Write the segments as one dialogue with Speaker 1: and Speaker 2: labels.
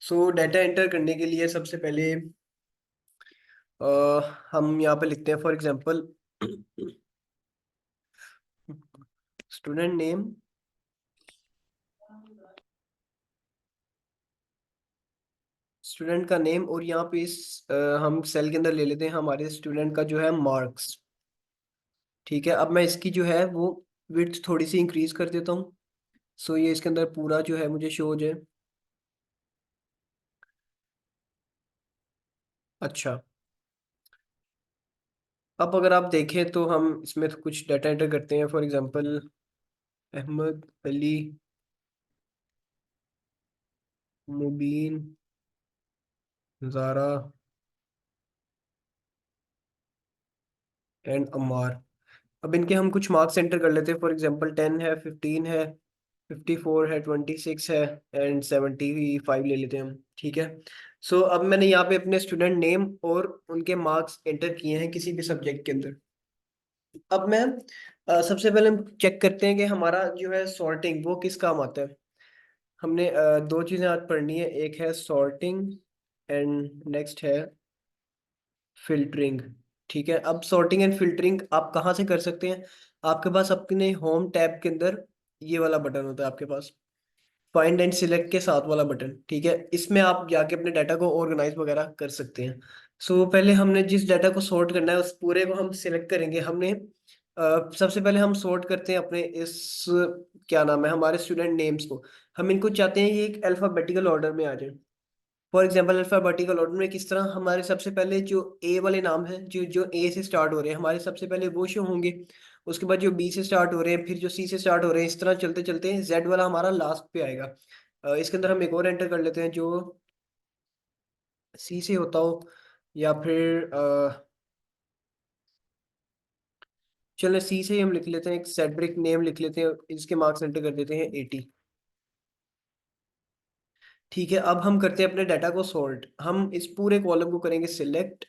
Speaker 1: सो data enter करने के लिए सबसे पहले हम यहाँ पे लिखते हैं for example student name. Student का नेम और यहाँ पे हम सेल के अंदर ले लेते हैं हमारे स्टूडेंट का जो है मार्क्स। ठीक है, अब मैं इसकी जो है वो विड्थ थोड़ी सी इंक्रीज कर देता हूँ। सो ये इसके अंदर पूरा जो है मुझे शो हो जाए। अच्छा, अब अगर आप देखें तो हम इसमें तो कुछ डाटा एंटर करते हैं for example Ahmed Ali Mubeen Zara and Ammar. अब इनके हम कुछ मार्क्स एंटर कर लेते हैं फॉर एग्जांपल 10 है, 15 है, 54 है, 26 है एंड 75 ले लेते हैं हम। ठीक है। सो अब मैंने यहाँ पे अपने स्टूडेंट नेम और उनके मार्क्स एंटर किए हैं किसी भी सब्जेक्ट के अंदर। अब मैं सबसे पहले हम चेक करते हैं कि हमारा जो है सॉर्टिंग वो किस काम आता है। हमने दो चीज़ें आज पढ़नी है, एक है सॉर्टिंग एंड नेक्स्ट है फिल्टरिंग। ठीक है, अब सॉर्टिंग एंड फिल्टरिंग आप कहाँ से कर सकते हैं। आपके पास अपने होम टैब के अंदर ये वाला बटन होता है आपके पास, फाइंड एंड सिलेक्ट के साथ वाला बटन। ठीक है, इसमें आप जाके अपने डाटा को ऑर्गेनाइज वगैरह कर सकते हैं। सो पहले हमने जिस डाटा को सॉर्ट करना है उस पूरे को हम सिलेक्ट करेंगे। हमने सबसे पहले हम सॉर्ट करते हैं अपने इस क्या नाम है हमारे स्टूडेंट नेम्स को। हम इनको चाहते हैं ये एक अल्फाबेटिकल ऑर्डर में आ जाए। फॉर एग्जाम्पल अल्फाबेटिकल ऑर्डर में किस तरह, हमारे सबसे पहले जो ए वाले नाम हैं जो जो ए से स्टार्ट हो रहे हैं हमारे सबसे पहले वो शो होंगे। उसके बाद जो बी से स्टार्ट हो रहे हैं, फिर जो सी से स्टार्ट हो रहे हैं, इस तरह चलते चलते जेड वाला हमारा लास्ट पे आएगा। इसके अंदर हम एक और एंटर कर लेते हैं जो सी से होता हो, या फिर चलो सी से ही हम लिख लेते हैं, एक सेड्रिक नेम लिख लेते हैं, इसके मार्क्स एंटर कर देते हैं 80। ठीक है, अब हम करते हैं अपने डाटा को सॉर्ट। हम इस पूरे कॉलम को करेंगे सिलेक्ट।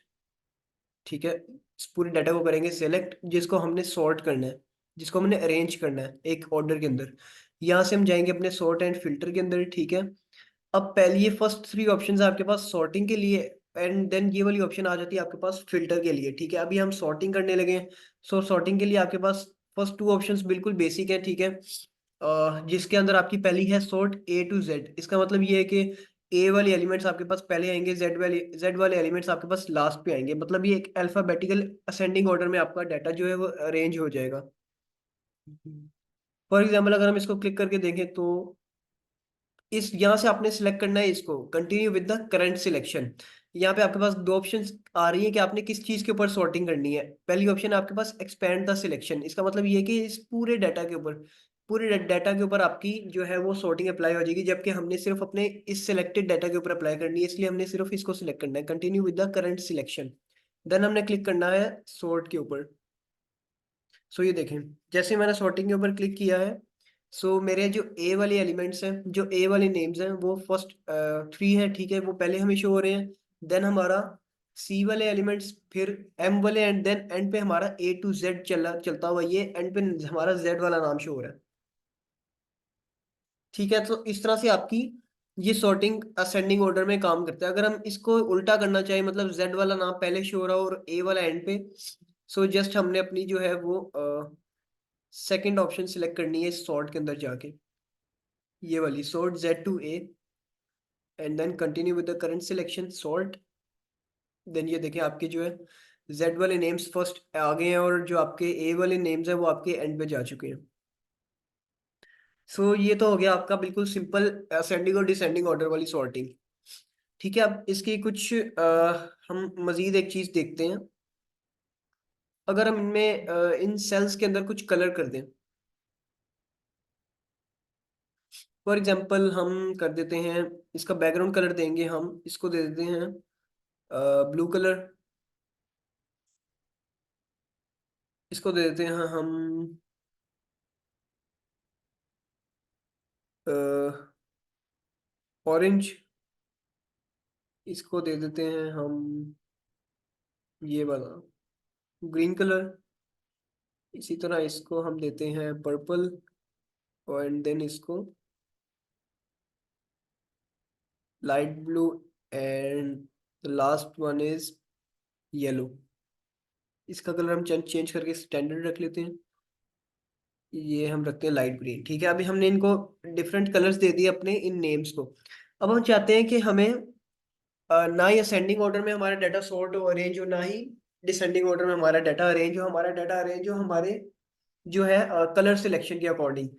Speaker 1: ठीक है, इस पूरे डाटा को करेंगे सेलेक्ट जिसको हमने सॉर्ट करना है, जिसको हमने अरेंज करना है एक ऑर्डर के अंदर। यहाँ से हम जाएंगे अपने सॉर्ट एंड फिल्टर के अंदर। ठीक है, अब पहले ये फर्स्ट थ्री ऑप्शंस है आपके पास सॉर्टिंग के लिए, एंड देन ये वाली ऑप्शन आ जाती है आपके पास फिल्टर के लिए। ठीक है, अभी हम सॉर्टिंग करने लगे हैं। सो सॉर्टिंग के लिए आपके पास फर्स्ट टू ऑप्शंस बिल्कुल बेसिक है। ठीक है, जिसके अंदर आपकी पहली है सॉर्ट ए टू जेड। इसका मतलब ये है कि ए वाले एलिमेंट्स आपके पास पहले आएंगे, जेड वाले एलिमेंट्स आपके पास लास्ट पे आएंगे। मतलब ये एक अल्फाबेटिकल असेंडिंग ऑर्डर में आपका डाटा जो है वो अरेंज हो जाएगा। फॉर एग्जाम्पल अगर हम इसको क्लिक करके देखें तो इस यहाँ से आपने सिलेक्ट करना है इसको continue with the current selection. यहाँ पे आपके पास दो ऑप्शंस आ रही है कि आपने किस चीज के ऊपर सॉर्टिंग करनी है। पहली ऑप्शन है आपके पास एक्सपेंड द सिलेक्शन। इसका मतलब ये है कि इस पूरे डाटा के ऊपर, पूरे डाटा के ऊपर आपकी जो है वो सॉर्टिंग अप्लाई हो जाएगी, जबकि हमने सिर्फ अपने इस सिलेक्टेड डाटा के ऊपर अप्लाई करनी है, इसलिए हमने सिर्फ इसको सिलेक्ट करना है continue with the current selection. Then हमने क्लिक करना है सॉर्ट के ऊपर। सो ये देखें, जैसे मैंने सॉर्टिंग के ऊपर क्लिक किया है, सो मेरे जो ए वाले एलिमेंट्स हैं, जो ए वाले नेम्स हैं वो फर्स्ट थ्री हैं। ठीक है, वो पहले हमें शो हो रहे हैं। देन हमारा सी वाले एलिमेंट्स, फिर एम वाले, एंड देन एंड पे हमारा ए टू जेड चलता हुआ ये एंड पे हमारा जेड वाला नाम शो हो रहा है। ठीक है, तो इस तरह से आपकी ये सॉर्टिंग असेंडिंग ऑर्डर में काम करता है। अगर हम इसको उल्टा करना चाहें, मतलब जेड वाला नाम पहले शो हो रहा हो और ए वाला एंड पे, सो जस्ट हमने अपनी जो है वो सेकंड ऑप्शन सिलेक्ट करनी है सॉर्ट के अंदर जाके, ये वाली sort Z to A, and then continue with the current selection sort. Then ये देखिए आपके जो है जेड वाले नेम्स फर्स्ट आ गए हैं और जो आपके ए वाले नेम्स हैं वो आपके एंड पे जा चुके हैं। सो ये तो हो गया आपका बिल्कुल सिंपल असेंडिंग और डिसेंडिंग ऑर्डर वाली सॉर्टिंग। ठीक है, अब इसकी कुछ हम मजीद एक चीज देखते हैं। अगर हम इनमें इन सेल्स के अंदर कुछ कलर कर दें, फॉर एग्जांपल हम कर देते हैं इसका बैकग्राउंड कलर देंगे, हम इसको दे देते हैं ब्लू कलर। इसको दे देते हैं हम ऑरेंज। इसको दे देते हैं हम ये वाला ग्रीन कलर। इसी तरह इसको हम देते हैं पर्पल, और एंड देन इसको light blue and last one is yellow. इसका कलर हम चेंज करके स्टैंडर्ड रख लेते हैं। ये हम रखते हैं लाइट ग्रीन। ठीक है, अभी हमने इनको डिफरेंट कलर्स दे दिए अपने इन नेम्स को। अब हम चाहते हैं कि हमें ना ही असेंडिंग ऑर्डर में हमारा डाटा सॉर्ट हो, अरेंज हो, ना ही डिसेंडिंग ऑर्डर में हमारा डाटा अरेंज हो। हमारा डाटा अरेंज हो हमारे जो है कलर सिलेक्शन के अकॉर्डिंग।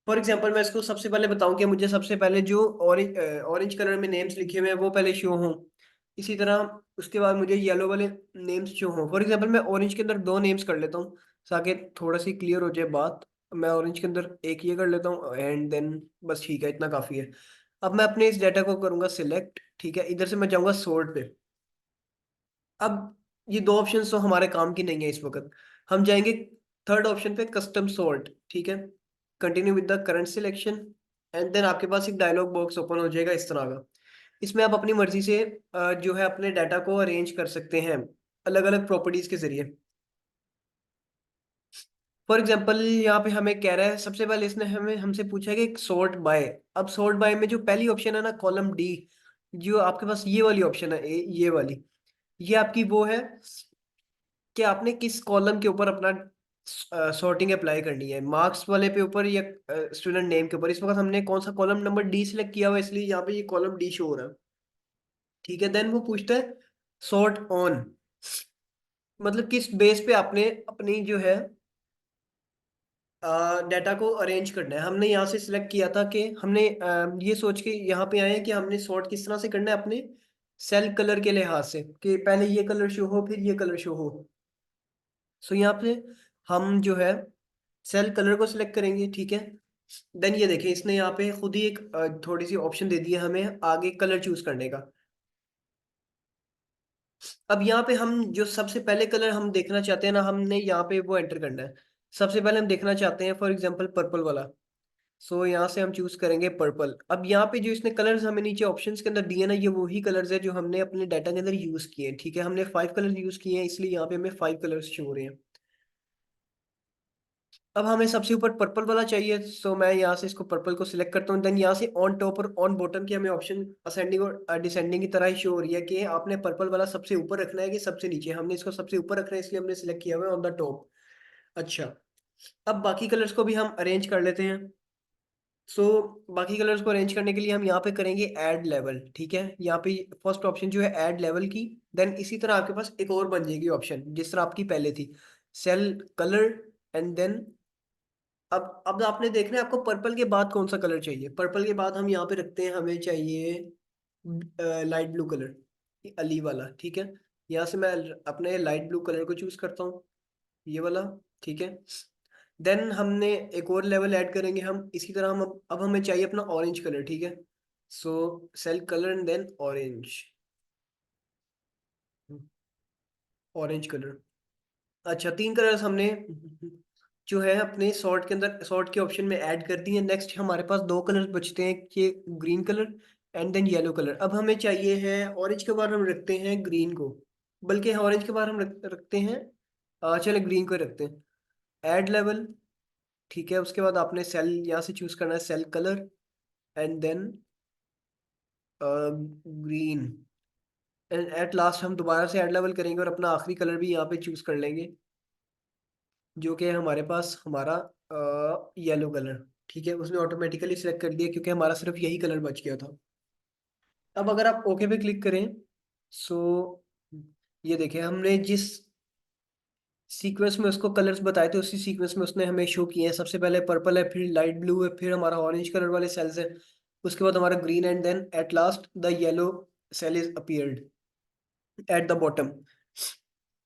Speaker 1: फॉर एग्जांपल मैं इसको सबसे पहले बताऊं कि मुझे सबसे पहले जो ऑरेंज ऑरेंज कलर में नेम्स लिखे हुए हैं वो पहले शो हों। इसी तरह उसके बाद मुझे येलो वाले नेम्स शो हों। फॉर एग्जांपल मैं ऑरेंज के अंदर दो नेम्स कर लेता हूँ ताकि थोड़ा सी क्लियर हो जाए बात। मैं ऑरेंज के अंदर एक ये कर लेता हूँ एंड देन बस ठीक है, इतना काफ़ी है। अब मैं अपने इस डाटा को करूंगा सिलेक्ट। ठीक है, इधर से मैं जाऊंगा सोर्ट पे। अब ये दो ऑप्शन तो हमारे काम की नहीं है इस वक्त। हम जाएंगे थर्ड ऑप्शन पे, कस्टम सॉर्ट। ठीक है, continue with the current selection and then आपके पास एक डायलॉग बॉक्स ओपन हो जाएगा इस तरह का। इसमें आप अपनी मर्जी से जो है अपने डाटा को अरेंज कर सकते हैं अलग अलग प्रॉपर्टीज के जरिए। फॉर एग्जाम्पल यहाँ पे हमें कह रहा है, सबसे पहले इसने हमें हमसे पूछा है कि सॉर्ट बाय। अब सॉर्ट बाय में जो पहली ऑप्शन है ना, कॉलम डी, जो आपके पास ये वाली ऑप्शन है, ये वाली, ये आपकी वो है कि आपने किस कॉलम के ऊपर अपना सॉर्टिंग अप्लाई करनी है, मार्क्स वाले पे ऊपर या स्टूडेंट नेम के ऊपर। इस वक्त हमने कौन सा कॉलम नंबर डी सिलेक्ट किया हुआ है, इसलिए यहाँ पे ये कॉलम डी शो हो रहा है। ठीक है, देन वो पूछता है सॉर्ट ऑन, मतलब किस बेस पे आपने अपनी जो है डाटा को अरेंज करना है। हमने यहाँ से सिलेक्ट किया था कि हमने ये सोच के यहाँ पे आए हैं कि हमने सॉर्ट किस तरह से करना है अपने सेल कलर के लिहाज से, कि पहले ये कलर शो हो फिर ये कलर शो हो। सो यहाँ पे हम जो है सेल कलर को सिलेक्ट करेंगे। ठीक है, देन ये देखिए इसने यहाँ पे खुद ही एक थोड़ी सी ऑप्शन दे दी है हमें आगे कलर चूज करने का। अब यहाँ पे हम जो सबसे पहले कलर हम देखना चाहते हैं ना, हमने यहाँ पे वो एंटर करना है। सबसे पहले हम देखना चाहते हैं फॉर एग्जांपल पर्पल वाला। सो यहाँ से हम चूज करेंगे पर्पल। अब यहाँ पे जो इसने कलर्स हमें नीचे ऑप्शंस के अंदर दिए ना, ये वही कलर्स है जो हमने अपने डाटा के अंदर यूज किए हैं। ठीक है, हमने 5 कलर यूज किए हैं इसलिए यहाँ पे हमें 5 कलर्स शो हो रहे हैं। अब हमें सबसे ऊपर पर्पल वाला चाहिए, सो मैं यहाँ से इसको पर्पल को सिलेक्ट करता हूँ। देन यहाँ से ऑन टॉप और ऑन बॉटम की हमें ऑप्शन असेंडिंग और डिसेंडिंग की तरह ही शो हो रही है कि आपने पर्पल वाला सबसे ऊपर रखना है कि सबसे नीचे। हमने इसको सबसे ऊपर रखना है इसलिए हमने सिलेक्ट किया हुआ है ऑन द टॉप। अच्छा, अब बाकी कलर्स को भी हम अरेंज कर लेते हैं। सो बाकी कलर्स को अरेंज करने के लिए हम यहाँ पे करेंगे ऐड लेवल। ठीक है, यहाँ पे फर्स्ट ऑप्शन जो है ऐड लेवल की। देन इसी तरह आपके पास एक और बन जाएगी ऑप्शन जिस तरह आपकी पहले थी, सेल कलर। एंड देन अब आपने देखना है आपको पर्पल के बाद कौन सा कलर चाहिए। पर्पल के बाद हम यहाँ पे रखते हैं, हमें चाहिए लाइट ब्लू कलर, अली वाला। ठीक है, यहाँ से मैं अपने लाइट ब्लू कलर को चूज करता हूँ, ये वाला। ठीक है, देन हमने एक और लेवल ऐड करेंगे हम इसी तरह। हम अब हमें चाहिए अपना ऑरेंज कलर। ठीक है, सो सेल colour and then orange, orange colour. अच्छा, 3 कलर्स हमने जो है अपने सॉर्ट के अंदर सॉर्ट के ऑप्शन में ऐड कर दिए। नेक्स्ट हमारे पास 2 कलर्स बचते हैं कि green colour and then yellow colour. अब हमें चाहिए है ऑरेंज के बाद हम रखते हैं ग्रीन को, बल्कि ऑरेंज के बाद हम रखते हैं चलो ग्रीन को रखते हैं, ऐड लेवल। ठीक है, उसके बाद आपने सेल यहाँ से चूज करना है cell colour and then green. And at last हम दोबारा से ऐड लेवल करेंगे और अपना आखिरी कलर भी यहाँ पे चूज कर लेंगे जो कि है हमारे पास हमारा येलो कलर। ठीक है, उसने ऑटोमेटिकली सिलेक्ट कर दिया क्योंकि हमारा सिर्फ यही कलर बच गया था। अब अगर आप ओके पे क्लिक करें, सो ये देखिए हमने जिस सीक्वेंस में उसको कलर्स बताए थे उसी सीक्वेंस में उसने हमें शो किए हैं। सबसे पहले पर्पल है, फिर लाइट ब्लू है, फिर हमारा ऑरेंज कलर वाले सेल्स है, उसके बाद हमारा green and then at last the yellow cell is appeared at the bottom.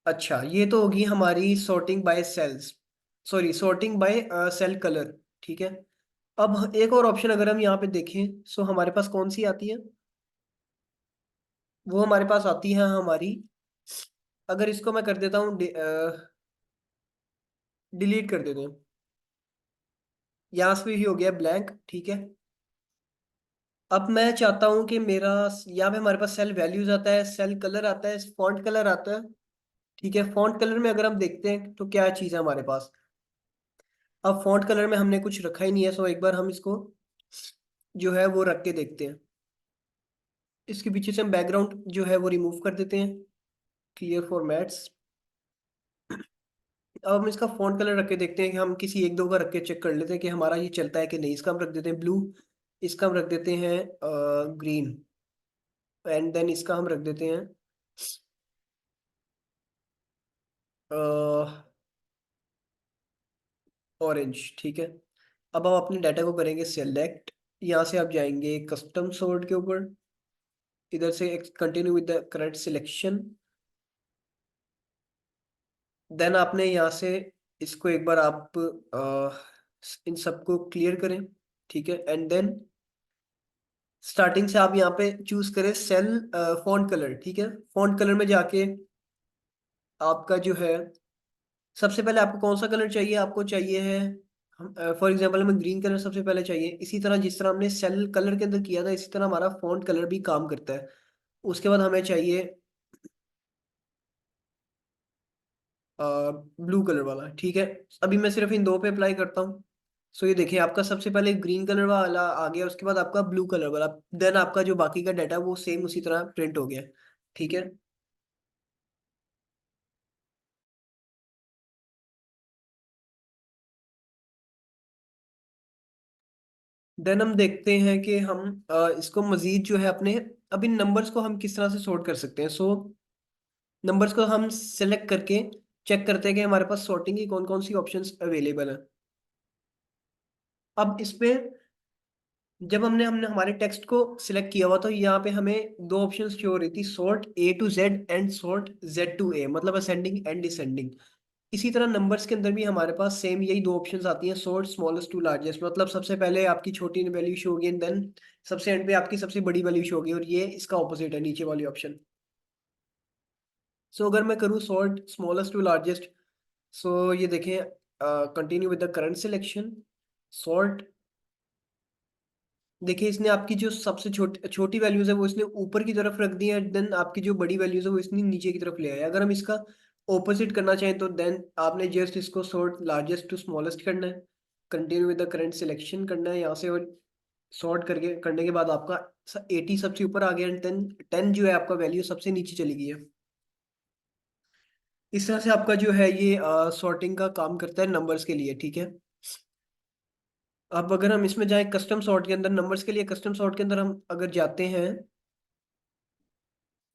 Speaker 1: अच्छा, ये तो होगी हमारी sorting by cells, sorry sorting by cell colour. ठीक है, अब एक और ऑप्शन अगर हम यहाँ पे देखें सो हमारे पास कौन सी आती है, वो हमारे पास आती है हमारी, अगर इसको मैं कर देता हूँ डिलीट कर देते हैं, यहाँ से भी हो गया ब्लैंक। ठीक है, अब मैं चाहता हूँ कि मेरा यहाँ पे हमारे पास सेल वैल्यूज आता है, सेल कलर आता है, फॉन्ट कलर आता है। ठीक है, फॉन्ट कलर में अगर हम देखते हैं तो क्या चीज़ है हमारे पास। अब फॉन्ट कलर में हमने कुछ रखा ही नहीं है, सो एक बार हम इसको जो है वो रख के देखते हैं। इसके पीछे से हम बैकग्राउंड जो है वो रिमूव कर देते हैं, क्लियर फॉर्मेट्स। अब हम इसका फॉन्ट कलर रख के देखते हैं कि हम किसी एक दो का रख के चेक कर लेते हैं कि हमारा ये चलता है कि नहीं। इसका हम रख देते हैं ब्लू, इसका हम रख देते हैं ग्रीन, एंड देन इसका हम रख देते हैं ऑरेंज। ठीक है। अब हम अपने डाटा को करेंगे सेलेक्ट, यहाँ से आप जाएंगे कस्टम सॉर्ट के ऊपर, इधर से continue with the correct selection. Then आपने यहाँ से इसको एक बार आप इन सबको क्लियर करें। ठीक है। एंड देन स्टार्टिंग से आप यहाँ पे चूज करें सेल फॉन्ट कलर। ठीक है। फॉन्ट कलर में जाके आपका जो है, सबसे पहले आपको कौन सा कलर चाहिए, आपको चाहिए है फॉर एग्जांपल हमें ग्रीन कलर सबसे पहले चाहिए। इसी तरह जिस तरह हमने सेल कलर के अंदर किया था, इसी तरह हमारा फॉन्ट कलर भी काम करता है। उसके बाद हमें चाहिए ब्लू कलर वाला। ठीक है। अभी मैं सिर्फ इन दो पे अप्लाई करता हूँ। सो ये देखिए आपका सबसे पहले ग्रीन कलर वाला आ गया, उसके बाद आपका ब्लू कलर वाला, देन आपका जो बाकी का डाटा वो सेम उसी तरह प्रिंट हो गया। ठीक है। देन हम देखते हैं कि हम इसको मजीद जो है अपने, अब इन नंबर्स को हम किस तरह से सॉर्ट कर सकते हैं। सो नंबर्स को हम सेलेक्ट करके चेक करते हैं कि हमारे पास सॉर्टिंग की कौन कौन सी ऑप्शंस अवेलेबल है। अब इस पे जब हमने हमने हमारे टेक्स्ट को सिलेक्ट किया हुआ, तो यहाँ पे हमें दो ऑप्शंस शो हो रही थी, sort A to Z and sort Z to A, मतलब असेंडिंग एंड डिसेंडिंग। इसी तरह नंबर्स के अंदर भी हमारे पास सेम यही दो ऑप्शंस आती हैं, सॉर्ट स्मॉलेस्ट टू लार्जेस्ट, मतलब सबसे पहले आपकी छोटी वैल्यू शो होगी एंड देन सबसे एंड पे आपकी सबसे बड़ी वैल्यू शो होगी, और ये इसका ऑपोजिट है नीचे वाली ऑप्शन। सो अगर मैं करूँ सॉर्ट स्मॉलेस्ट टू लार्जेस्ट, सो ये देखें continue with the current selection sort. देखिए इसने आपकी जो सबसे छोटी छोटी वैल्यूज है वो इसने ऊपर की तरफ रख दी है, देन आपकी जो बड़ी वैल्यूज है वो इसने नीचे की तरफ ले आया है। अगर हम इसका ऑपोजिट करना चाहें तो देन आपने जस्ट इसको सॉर्ट लार्जेस्ट टू स्मॉलेस्ट करना है, continue with the current selection करना है यहाँ से, और सॉर्ट करके करने के बाद आपका 80 सबसे ऊपर आ गया एंड 10 जो है आपका वैल्यू सबसे नीचे चली गई है। इस तरह से आपका जो है ये सॉर्टिंग का काम करता है नंबर्स के लिए। ठीक है। अब अगर हम इसमें जाएं कस्टम सॉर्ट के अंदर, नंबर्स के लिए कस्टम सॉर्ट के अंदर हम अगर जाते हैं,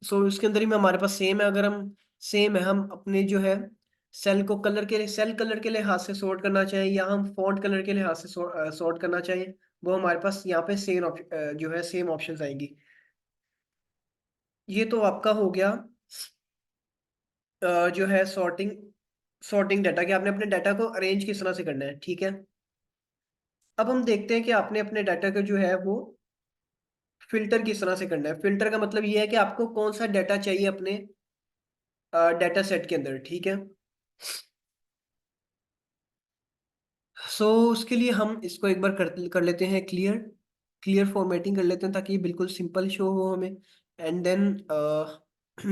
Speaker 1: सो उसके अंदर ही में हमारे पास सेम है। अगर हम सेम है, हम अपने जो है सेल को कलर के लिए, सेल कलर के लिहाज से सॉर्ट करना चाहें या हम फॉन्ट कलर के लिहाज से सॉर्ट करना चाहें, वो हमारे पास यहाँ पे सेम जो है सेम ऑप्शंस आएंगी। ये तो आपका हो गया जो है सॉर्टिंग, सॉर्टिंग डाटा कि आपने अपने डाटा को अरेंज किस तरह से करना है। ठीक है। अब हम देखते हैं कि आपने अपने डाटा को जो है वो फिल्टर किस तरह से करना है। फिल्टर का मतलब ये है कि आपको कौन सा डाटा चाहिए अपने डाटा सेट के अंदर। ठीक है। सो उसके लिए हम इसको एक बार कर लेते हैं क्लियर, क्लियर फॉर्मेटिंग कर लेते हैं ताकि ये बिल्कुल सिंपल शो हो हमें। एंड देन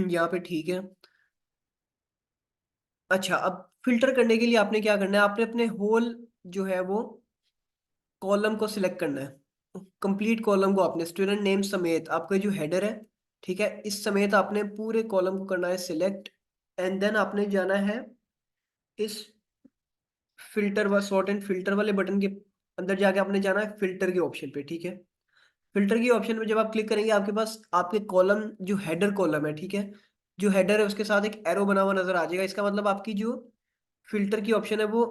Speaker 1: यहाँ पे ठीक है। अच्छा, अब फिल्टर करने के लिए आपने क्या करना है, आपने अपने होल जो है वो कॉलम को सिलेक्ट करना है, कंप्लीट कॉलम को आपने स्टूडेंट नेम समेत आपका जो हेडर है, ठीक है, इस समेत आपने पूरे कॉलम को करना है सिलेक्ट। एंड देन आपने जाना है इस फिल्टर व सॉर्ट एंड फिल्टर वाले बटन के अंदर जाके आपने जाना है फिल्टर के ऑप्शन पे। ठीक है। फिल्टर की ऑप्शन में जब आप क्लिक करेंगे आपके पास आपके कॉलम जो हेडर कॉलम है, ठीक है, जो हेडर है उसके साथ एक एरो बना हुआ नजर आ जाएगा। इसका मतलब आपकी जो फिल्टर की ऑप्शन है वो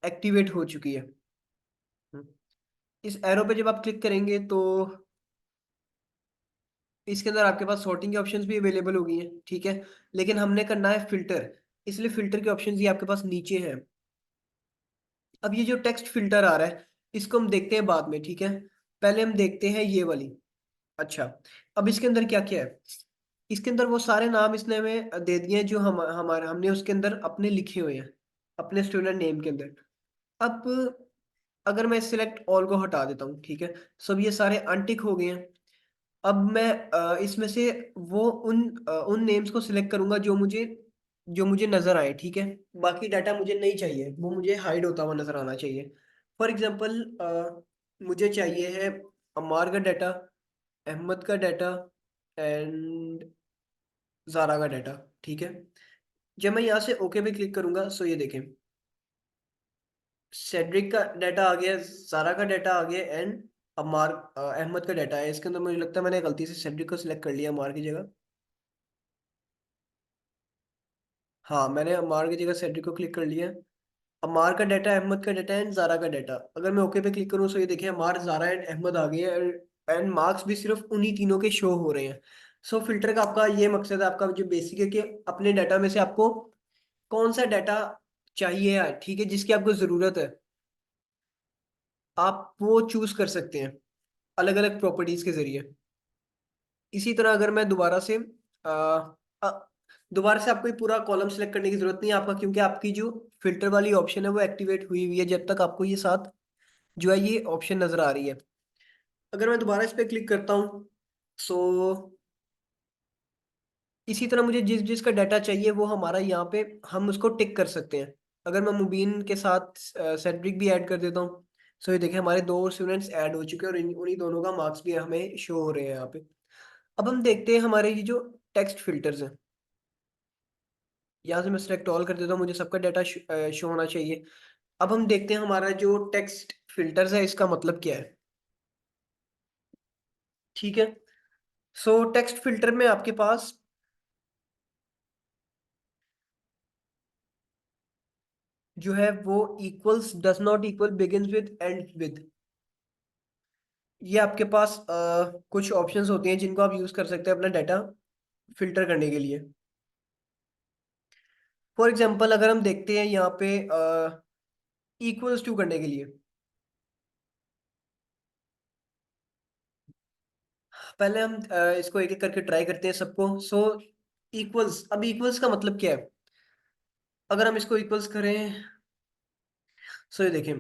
Speaker 1: एक्टिवेट हो चुकी है। हम्म। इस एरो पे जब आप क्लिक करेंगे तो इसके अंदर आपके पास सॉर्टिंग के ऑप्शंस भी अवेलेबल हो गई हैं। ठीक है। लेकिन हमने करना है फिल्टर, इसलिए फिल्टर के ऑप्शंस ये आपके पास नीचे हैं। अब ये जो टेक्स्ट फिल्टर आ रहा है इसको हम देखते हैं बाद में। ठीक है। पहले हम देखते हैं ये वाली। अच्छा, अब इसके अंदर क्या क्या है, इसके अंदर वो सारे नाम इसने हमें दे दिए हैं जो हम हमारे हमने उसके अंदर अपने लिखे हुए हैं अपने स्टूडेंट नेम के अंदर। अब अगर मैं सिलेक्ट ऑल को हटा देता हूँ, ठीक है, सब ये सारे अनटिक हो गए हैं। अब मैं इसमें से वो उन नेम्स को सिलेक्ट करूंगा जो मुझे नजर आए। ठीक है। बाकी डाटा मुझे नहीं चाहिए, वो मुझे हाइड होता हुआ नजर आना चाहिए। फॉर एग्जांपल मुझे चाहिए है अमार का डाटा अहमद का डाटा एंड जारा का डाटा। ठीक है, जब मैं यहाँ से ओके पे क्लिक करूंगा सो ये देखें, सेड्रिक का डाटा आ गया, जारा का डाटा आ गया एंड अमार अहमद का डाटा है। इसके अंदर मुझे लगता है मैंने गलती से सेड्रिक को सिलेक्ट कर लिया अमार की जगह। हाँ, मैंने अमार की जगह सेड्रिक को क्लिक कर लिया। अमार का डाटा, अहमद का डाटा एंड जारा का डाटा, अगर मैं ओके पे क्लिक करूँ तो ये देखिए अमार, जारा एंड अहमद आ गए हैं एंड मार्क्स भी सिर्फ उन्हीं तीनों के शो हो रहे हैं। सो फिल्टर का आपका ये मकसद है, आपका जो बेसिक है कि अपने डाटा में से आपको कौन सा डाटा चाहिए है, ठीक है, जिसकी आपको ज़रूरत है, आप वो चूज कर सकते हैं अलग अलग प्रॉपर्टीज के जरिए। इसी तरह अगर मैं आ, अ, दोबारा से आपको ये पूरा कॉलम सेलेक्ट करने की जरूरत नहीं है आपका, क्योंकि आपकी जो फिल्टर वाली ऑप्शन है वो एक्टिवेट हुई हुई है जब तक आपको ये साथ जो है ये ऑप्शन नजर आ रही है। अगर मैं दोबारा इस पर क्लिक करता हूँ सो इसी तरह मुझे जिस जिसका डाटा चाहिए वो हमारा यहाँ पे हम उसको टिक कर सकते हैं। अगर मैं मुबीन के साथ सेड्रिक भी ऐड कर देता हूँ, सो ये देखिए हमारे दो स्टूडेंट्स ऐड हो चुके हैं और उन्हीं दोनों का मार्क्स भी हमें शो हो रहे हैं यहाँ पे। अब हम देखते हैं हमारे ये जो टेक्स्ट फिल्टर्स हैं, यहाँ से मैं सिलेक्ट ऑल कर देता हूँ, मुझे सबका डाटा शो होना चाहिए। अब हम देखते हैं हमारा जो टेक्स्ट फिल्टर्स है इसका मतलब क्या है। ठीक है, सो टेक्स्ट फिल्टर में आपके पास जो है वो equals, does not equal, begins with, and with, ये आपके पास कुछ ऑप्शंस होती हैं जिनको आप यूज कर सकते हैं अपना डाटा फिल्टर करने के लिए। फॉर एग्जांपल अगर हम देखते हैं यहाँ पे इक्वल्स टू करने के लिए, पहले हम इसको एक एक करके ट्राई करते हैं सबको। सो इक्वल्स, अब इक्वल्स का मतलब क्या है, अगर हम इसको इक्वल्स करें सो ये देखें,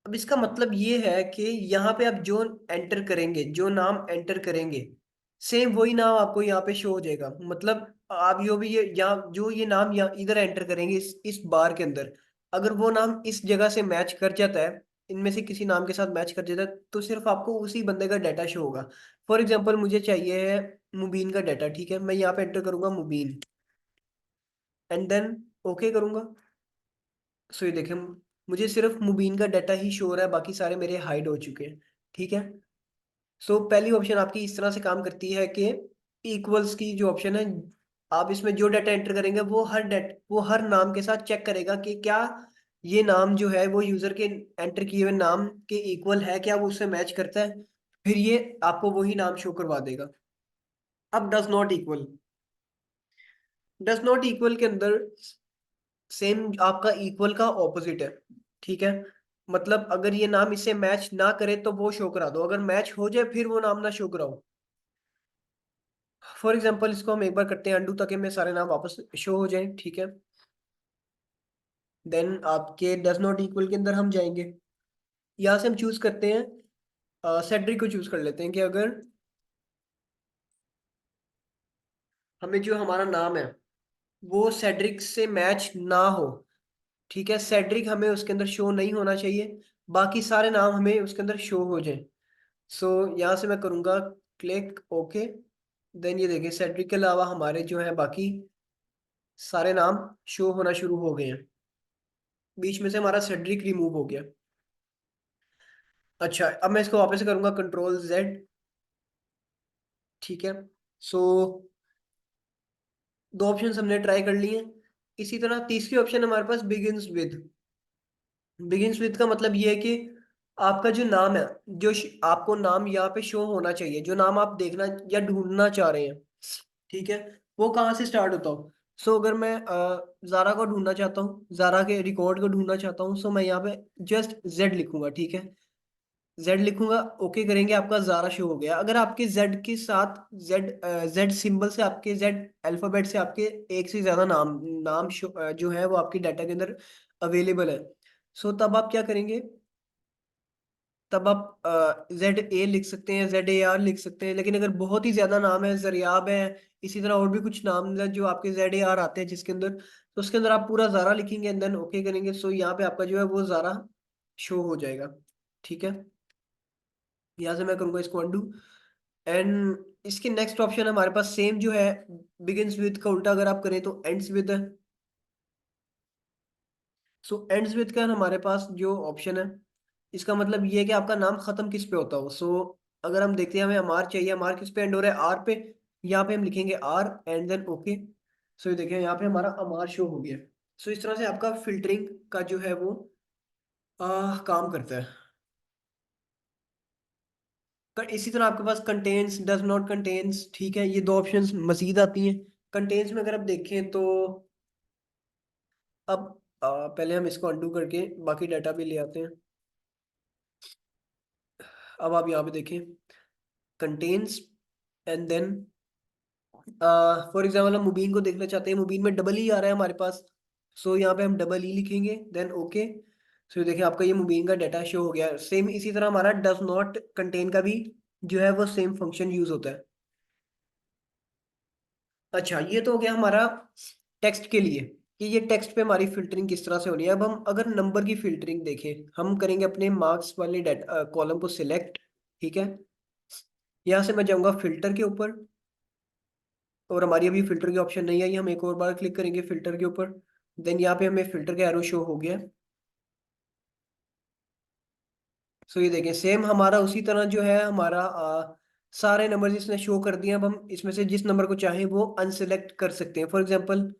Speaker 1: अब इसका मतलब ये है कि यहाँ पे आप जो एंटर करेंगे, जो नाम एंटर करेंगे, सेम वही नाम आपको यहाँ पे शो हो जाएगा। मतलब आप यो भी ये यहाँ जो ये नाम यहाँ इधर एंटर करेंगे इस बार के अंदर, अगर वो नाम इस जगह से मैच कर जाता है, इनमें से किसी नाम के साथ मैच कर जाता है, तो सिर्फ आपको उसी बंदे का डाटा शो होगा। फॉर एग्जाम्पल मुझे चाहिए है मुबीन का डाटा, ठीक है, मैं यहाँ पे एंटर करूंगा मुबीन एंड देन ओके करूंगा। सो ये देखें मुझे सिर्फ मुबीन का डाटा ही शो हो रहा है, बाकी सारे मेरे हाइड हो चुके हैं। ठीक है, सो पहली ऑप्शन आपकी इस तरह से काम करती है कि इक्वल्स की जो ऑप्शन है, आप इसमें जो डाटा एंटर करेंगे वो हर नाम के साथ चेक करेगा कि क्या ये नाम जो है वो यूजर के एंटर किए हुए नाम के इक्वल है, क्या वो उससे मैच करता है, फिर ये आपको वही नाम शो करवा देगा। अब डज नॉट इक्वल के अंदर सेम आपका इक्वल का ऑपोजिट है। ठीक है, मतलब अगर ये नाम इससे मैच ना करे तो वो शो करा दो, अगर मैच हो जाए फिर वो नाम ना शो कराओ। फॉर एग्जाम्पल इसको हम एक बार करते हैं अंडू ताकि मैं सारे नाम वापस शो हो जाएं। ठीक है, देन आपके डज नॉट इक्वल के अंदर हम जाएंगे, यहाँ से हम चूज करते हैं सेड्रिक को चूज कर लेते हैं कि अगर हमें जो हमारा नाम है वो सेड्रिक से मैच ना हो, ठीक है, सेड्रिक हमें उसके अंदर शो नहीं होना चाहिए, बाकी सारे नाम हमें उसके अंदर शो हो जाए। सो यहाँ से मैं करूँगा क्लिक ओके, देन ये देखिए सेड्रिक के अलावा हमारे जो है बाकी सारे नाम शो होना शुरू हो गए हैं, बीच में से हमारा सेड्रिक रिमूव हो गया। अच्छा, अब मैं इसको वापस से करूँगा कंट्रोल जेड। ठीक है, सो दो ऑप्शन हमने ट्राई कर लिए। इसी तरह तीसरी ऑप्शन हमारे पास बिगिंस विद। बिगिंस विद का मतलब ये है कि आपका जो नाम है, आपको नाम यहाँ पे शो होना चाहिए, जो नाम आप देखना या ढूंढना चाह रहे हैं, ठीक है, वो कहाँ से स्टार्ट होता हो। सो अगर मैं जारा को ढूंढना चाहता हूँ, जारा के रिकॉर्ड को ढूंढना चाहता हूँ, सो मैं यहाँ पे जस्ट जेड लिखूंगा। ठीक है, जेड लिखूंगा, ओके करेंगे, आपका जारा शो हो गया। अगर आपके जेड के साथ जेड जेड सिंबल से आपके जेड अल्फाबेट से आपके एक से ज्यादा नाम नाम जो है वो आपके डाटा के अंदर अवेलेबल है, सो तब आप क्या करेंगे, तब आप जेड ए लिख सकते हैं, जेड ए आर लिख सकते हैं। लेकिन अगर बहुत ही ज्यादा नाम है, जरियाब है, इसी तरह और भी कुछ नाम है जो आपके जेड ए आर आते हैं जिसके अंदर, तो उसके अंदर आप पूरा जारा लिखेंगे एंड देन ओके करेंगे, सो यहाँ पे आपका जो है वो जारा शो हो जाएगा। ठीक है, यहाँ से मैं करूँगा इसको अंडू। एंड इसके नेक्स्ट ऑप्शन हमारे पास सेम जो है, बिगिंस विद का उल्टा अगर आप करें तो एंड्स विद है। सो एंड्स विद का हमारे पास जो ऑप्शन है, इसका मतलब ये है कि आपका नाम खत्म किस पे होता हो। सो अगर हम देखते हैं हमें अमार चाहिए, अमार किस पे एंड हो रहा है, आर पे। यहाँ पे हम लिखेंगे आर एंड देन ओके। सो ये देखिए यहाँ पे हमारा अमार शो हो गया। सो इस तरह से आपका फिल्टरिंग का जो है वो काम करता है। इसी तरह आपके पास कंटेन्स, डज नॉट कंटेन्स, ठीक है, ये दो ऑप्शंस मजीद आती हैं। कंटेन्स में अगर आप देखें तो अब पहले हम इसको अंडू करके बाकी डाटा भी ले आते हैं। अब आप यहाँ पे देखें contains and then for example हम मुबीन को देखना चाहते हैं, मुबीन में डबल ई आ रहा है हमारे पास। सो यहाँ पे हम डबल ई लिखेंगे देन ओके। सो देखिए आपका ये मुबीन का डाटा शो हो गया। सेम इसी तरह हमारा डज नॉट कंटेन का भी जो है वो सेम फंक्शन यूज होता है। अच्छा, ये तो हो गया हमारा टेक्स्ट के लिए कि ये टेक्स्ट पे हमारी फिल्टरिंग किस तरह से होनी है। अब हम अगर नंबर की फिल्टरिंग देखें, हम करेंगे अपने मार्क्स वाले डाटा कॉलम को सिलेक्ट। ठीक है, यहाँ से मैं जाऊंगा फिल्टर के ऊपर, और हमारी अभी फिल्टर की ऑप्शन नहीं आई, हम एक और बार क्लिक करेंगे फिल्टर के ऊपर। देन यहाँ पे हमें फिल्टर का एरो शो हो गया। सो ये देखें सेम हमारा उसी तरह जो है हमारा सारे नंबर इसने शो कर दिए। अब हम इसमें से जिस नंबर को चाहें वो अनसेलेक्ट कर सकते हैं। फॉर एग्जांपल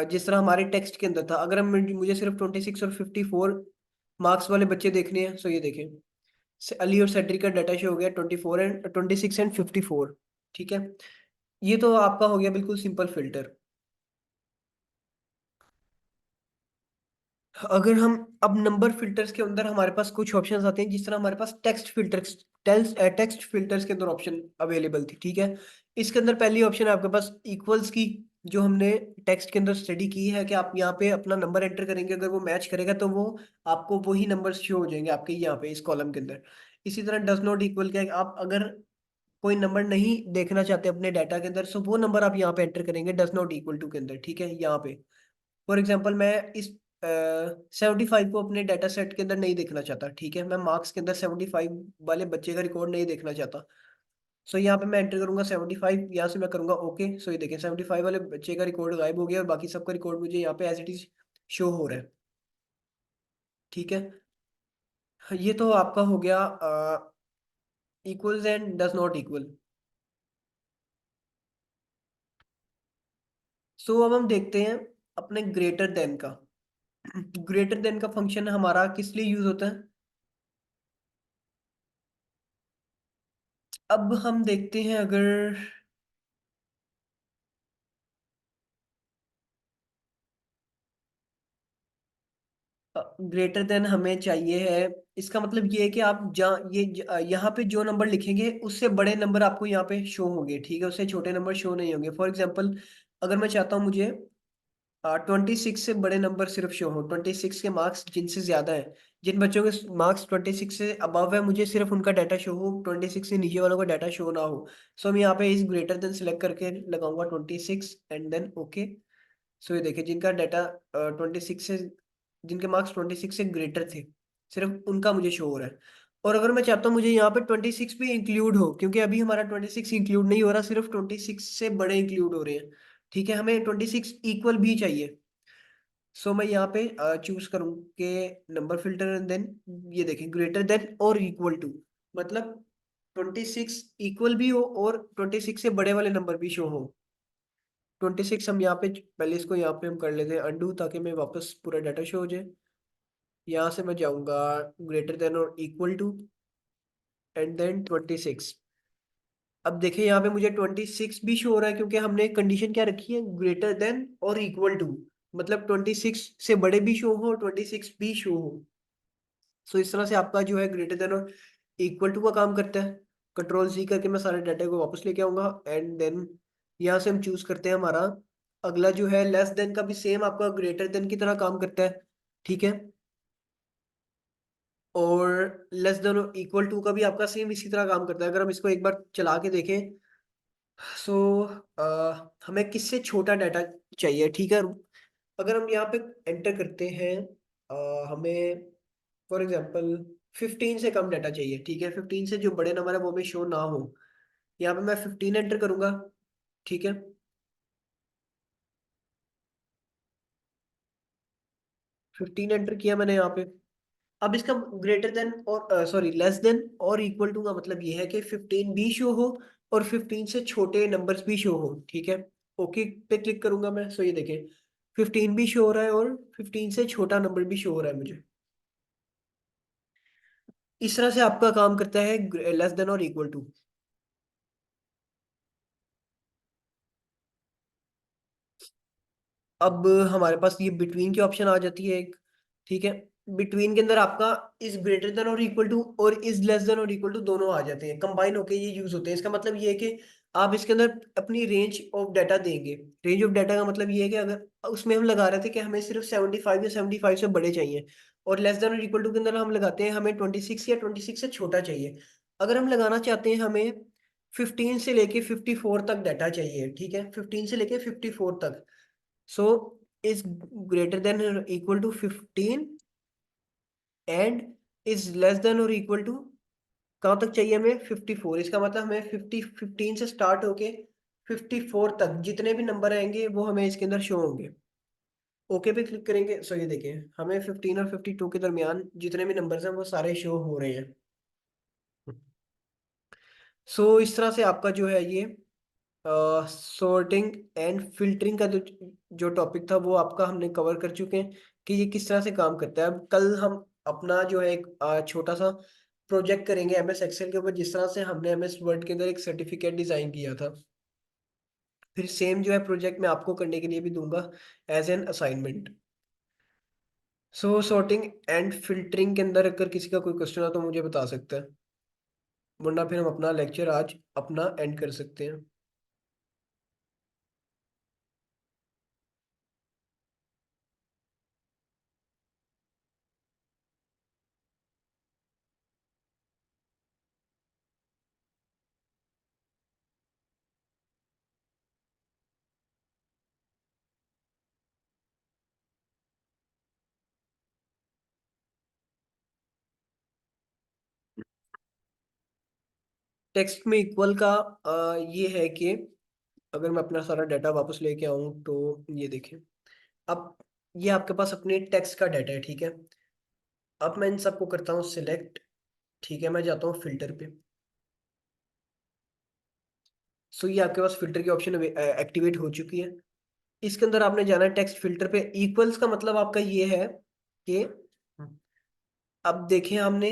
Speaker 1: जिस तरह हमारे टेक्स्ट के अंदर था, अगर हम मुझे सिर्फ 26 और 54 मार्क्स वाले बच्चे देखने हैं। सो ये देखें अली और सेड्रिक का डाटा शो हो गया 24 एंड 26 एंड 54। ठीक है, ये तो आपका हो गया बिल्कुल सिंपल फिल्टर। अगर हम अब नंबर फिल्टर्स के अंदर हमारे पास कुछ ऑप्शंस आते हैं, जिस तरह हमारे पास टेक्स्ट फिल्टर्स, टेक्स्ट फिल्टर्स के अंदर ऑप्शन अवेलेबल थी। ठीक है, इसके अंदर पहली ऑप्शन है आपके पास इक्वल्स की, जो हमने टेक्स्ट के अंदर स्टडी की है कि आप यहाँ पे अपना नंबर एंटर करेंगे, अगर वो मैच करेगा तो वो आपको वही नंबर शो हो जाएंगे आपके यहाँ पे इस कॉलम के अंदर। इसी तरह डज नॉट इक्वल क्या है, आप अगर कोई नंबर नहीं देखना चाहते अपने डाटा के अंदर, सो वो नंबर आप यहाँ पे एंटर करेंगे डज नॉट इक्वल टू के अंदर। ठीक है, यहाँ पे फॉर एग्जाम्पल मैं इस 75 को अपने डाटा सेट के अंदर नहीं देखना चाहता। ठीक है, मैं मार्क्स के अंदर 75 वाले बच्चे का रिकॉर्ड नहीं देखना चाहता। सो यहाँ पे मैं एंटर करूंगा 75, यहाँ से मैं करूंगा ओके। सो ये देखें 75 वाले बच्चे का रिकॉर्ड गायब हो गया और बाकी सबका रिकॉर्ड मुझे यहाँ पे एज इट इज शो हो रहा है। ठीक है, ये तो आपका हो गया equals and does not equal. So अब हम देखते हैं अपने ग्रेटर देन का। ग्रेटर देन का फंक्शन हमारा किस लिए यूज होता है। अब हम देखते हैं अगर ग्रेटर देन हमें चाहिए है, इसका मतलब ये है कि आप जहाँ यहाँ पे जो नंबर लिखेंगे उससे बड़े नंबर आपको यहाँ पे शो होंगे। ठीक है, उससे छोटे नंबर शो नहीं होंगे। फॉर एग्जांपल अगर मैं चाहता हूँ मुझे 26 से बड़े नंबर सिर्फ शो हो, 26 के मार्क्स जिनसे ज्यादा है, जिन बच्चों के मार्क्स 26 से अबव है, मुझे सिर्फ उनका डाटा शो हो, 26 से नीचे वालों का डाटा शो ना हो। सो मैं यहाँ पे इस ग्रेटर देन सिलेक्ट करके लगाऊंगा 26 एंड देन ओके। सो ये देखिए जिनका डाटा 26 से, जिनके मार्क्स 26 से ग्रेटर थे, सिर्फ उनका मुझे शो हो रहा है। और अगर मैं चाहता हूँ मुझे यहाँ पे 26 भी इंक्लूड हो, क्योंकि अभी हमारा 26 इंक्लूड नहीं हो रहा, सिर्फ 26 से बड़े इंक्लूड हो रहे हैं। ठीक है, हमें 26 इक्वल भी चाहिए। सो मैं यहाँ पे चूज करूँ कि नंबर फिल्टर एंड देन ये देखें ग्रेटर देन और इक्वल टू, मतलब 26 इक्वल भी हो और 26 से बड़े वाले नंबर भी शो हो। 26 हम यहाँ पे पहले इसको यहाँ पे हम कर लेते हैं अंडू, ताकि मैं वापस पूरा डाटा शो हो जाए। यहाँ से मैं जाऊंगा ग्रेटर देन और इक्वल टू एंड देन 26। अब देखिए यहाँ पे मुझे 26 भी शो हो रहा है, क्योंकि हमने कंडीशन क्या रखी है, ग्रेटर देन और इक्वल टू, मतलब 26 से बड़े भी शो हो और 26 भी शो हो। सो इस तरह से आपका जो है ग्रेटर देन और इक्वल टू का काम करता है। कंट्रोल सी करके मैं सारे डाटा को वापस लेके आऊंगा एंड देन यहाँ से हम चूज करते हैं हमारा अगला जो है लेस देन का, भी सेम आपका ग्रेटर देन की तरह काम करता है। ठीक है, और लेस देन और इक्वल टू का भी आपका सेम इसी तरह काम करता है। अगर हम इसको एक बार चला के देखें, सो हमें किससे छोटा डाटा चाहिए। ठीक है, अगर हम यहाँ पे एंटर करते हैं हमें फॉर एग्जांपल 15 से कम डाटा चाहिए, ठीक है, 15 से जो बड़े नंबर है वो भी शो ना हो। यहाँ पे मैं 15 एंटर करूंगा, ठीक है। 15 एंटर किया मैंने यहाँ पे। अब इसका ग्रेटर देन और सॉरी लेस देन और इक्वल टू का मतलब ये है कि 15 भी शो हो और 15 से छोटे नंबर्स भी शो हो, ठीक है। ओके पे क्लिक करूंगा मैं, सो ये देखें 15 भी शो हो रहा है और 15 से छोटा नंबर भी शो हो रहा है मुझे। इस तरह से आपका काम करता है लेस देन और इक्वल टू। अब हमारे पास ये बिटवीन की ऑप्शन आ जाती है एक, ठीक है। बिटवीन के अंदर आपका इज ग्रेटर देन और इक्वल टू और इज लेस देन और इक्वल टू दोनों आ जाते हैं, कंबाइन होके ये यूज होते हैं। इसका मतलब ये है कि आप इसके अंदर अपनी रेंज ऑफ डाटा देंगे। रेंज ऑफ डाटा का मतलब ये है कि अगर उसमें हम लगा रहे थे कि हमें सिर्फ 75 या 75 से बड़े चाहिए, और लेस देन और इक्वल टू के अंदर हम लगाते हैं हमें 26 या 26 से छोटा चाहिए। अगर हम लगाना चाहते हैं हमें 15 से लेके 54 तक डाटा चाहिए, ठीक है, 15 से लेके 54 तक। सो इज ग्रेटर देन और equal to 15 and is less than और इक्वल टू कहाँ तक चाहिए हमें, 54। इसका मतलब हमें 15 से स्टार्ट होके 54 तक जितने भी नंबर आएंगे वो हमें इसके अंदर शो होंगे। ओके पे क्लिक करेंगे, सो ये देखिए हमें 15 और 52 के दरमियान जितने भी नंबर्स हैं वो सारे शो हो रहे हैं। सो इस तरह से आपका जो है ये सॉर्टिंग एंड फिल्टरिंग का जो जो टॉपिक था वो आपका हमने कवर कर चुके हैं कि ये किस तरह से काम करता है। अब कल हम अपना जो है एक छोटा सा प्रोजेक्ट करेंगे एमएस एक्सेल के ऊपर, जिस तरह से हमने एमएस वर्ड के अंदर एक सर्टिफिकेट डिजाइन किया था। फिर सेम जो है प्रोजेक्ट मैं आपको करने के लिए भी दूंगा as an assignment. So sorting and filtering के अंदर अगर किसी का कोई क्वेश्चन हो तो मुझे बता सकता है, वरना फिर हम अपना लेक्चर आज अपना एंड कर सकते हैं। टेक्स्ट में इक्वल का ये है कि अगर मैं अपना सारा डाटा वापस लेके आऊं तो ये देखें। अब ये आपके पास अपने टेक्स्ट का डाटा है, ठीक है। अब मैं इन सबको करता हूँ सिलेक्ट, ठीक है, मैं जाता हूँ फिल्टर पे। सो ये आपके पास फिल्टर की ऑप्शन एक्टिवेट हो चुकी है। इसके अंदर आपने जाना है टेक्स्ट फिल्टर पे। इक्वल्स का मतलब आपका ये है कि अब देखें हमने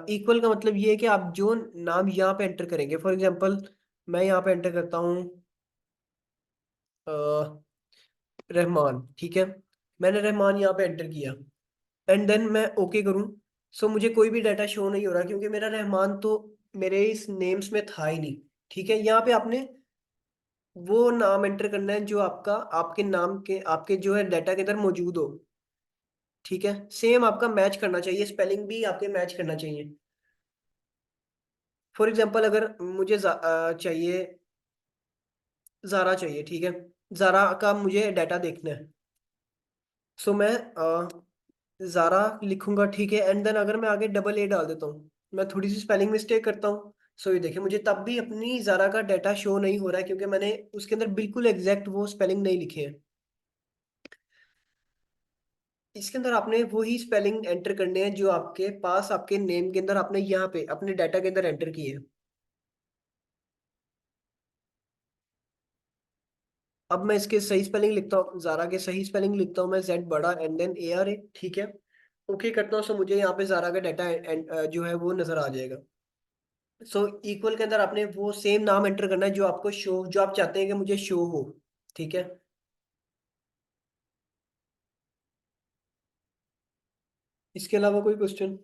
Speaker 1: इक्वल का मतलब ये है कि आप जो नाम यहाँ पे एंटर करेंगे, फॉर एग्जांपल मैं यहाँ पे एंटर करता हूँ रहमान, ठीक है। मैंने रहमान यहाँ पे एंटर किया एंड देन मैं ओके करूँ। सो मुझे कोई भी डाटा शो नहीं हो रहा क्योंकि मेरा रहमान तो मेरे इस नेम्स में था ही नहीं, ठीक है। यहाँ पे आपने वो नाम एंटर करना है जो आपका आपके नाम के आपके जो है डाटा के अंदर मौजूद हो, ठीक है। सेम आपका मैच करना चाहिए, स्पेलिंग भी आपके मैच करना चाहिए। फॉर एग्जाम्पल अगर मुझे चाहिए जारा चाहिए, ठीक है, जारा का मुझे डाटा देखना है। सो मैं जारा लिखूंगा, ठीक है, एंड देन अगर मैं आगे डबल ए डाल देता हूँ, मैं थोड़ी सी स्पेलिंग मिस्टेक करता हूँ। सो ये देखिए मुझे तब भी अपनी जारा का डाटा शो नहीं हो रहा है क्योंकि मैंने उसके अंदर बिल्कुल एग्जैक्ट वो स्पेलिंग नहीं लिखे हैं। इसके अंदर आपने वही स्पेलिंग एंटर करने हैं जो आपके पास आपके नेम के अंदर आपने यहाँ पे अपने डाटा के अंदर एंटर किए हैं। अब मैं इसके सही स्पेलिंग लिखता हूँ, जारा के सही स्पेलिंग लिखता हूँ मैं, जेड बड़ा and then A R A, ठीक है। ओके करता हूँ, सो मुझे यहाँ पे जारा का डाटा जो है वो नजर आ जाएगा। सो इक्वल के अंदर आपने वो सेम नाम एंटर करना है जो आपको शो जो आप चाहते हैं कि मुझे शो हो, ठीक है। इसके अलावा कोई क्वेश्चन?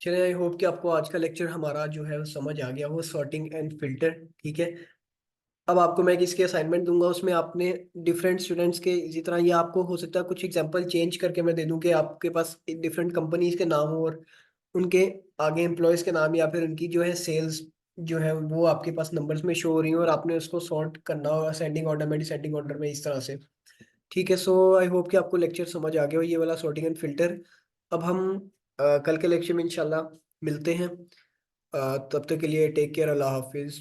Speaker 1: चलिए, आई होप कि आपको आज का लेक्चर हमारा जो है वो समझ आ गया हो, सॉर्टिंग एंड फिल्टर। ठीक है, अब आपको मैं किसकी असाइनमेंट दूंगा, उसमें आपने डिफरेंट स्टूडेंट्स के इसी तरह, या आपको हो सकता है कुछ एग्जांपल चेंज करके मैं दे दूं कि आपके पास डिफरेंट कंपनीज के नाम हो और उनके आगे एम्प्लॉयज के नाम या फिर उनकी जो है सेल्स जो है वो आपके पास नंबर्स में शो हो रही हो, और आपने उसको सॉर्ट करना हो असेंडिंग ऑर्डर में, डिसेंडिंग ऑर्डर में, इस तरह से। ठीक है, सो आई होप कि आपको लेक्चर समझ आ गया हो, ये वाला सॉर्टिंग एंड फिल्टर। अब हम कल के लेक्चर में इंशाल्लाह मिलते हैं। तब तक के लिए टेक केयर, अल्लाह हाफिज़।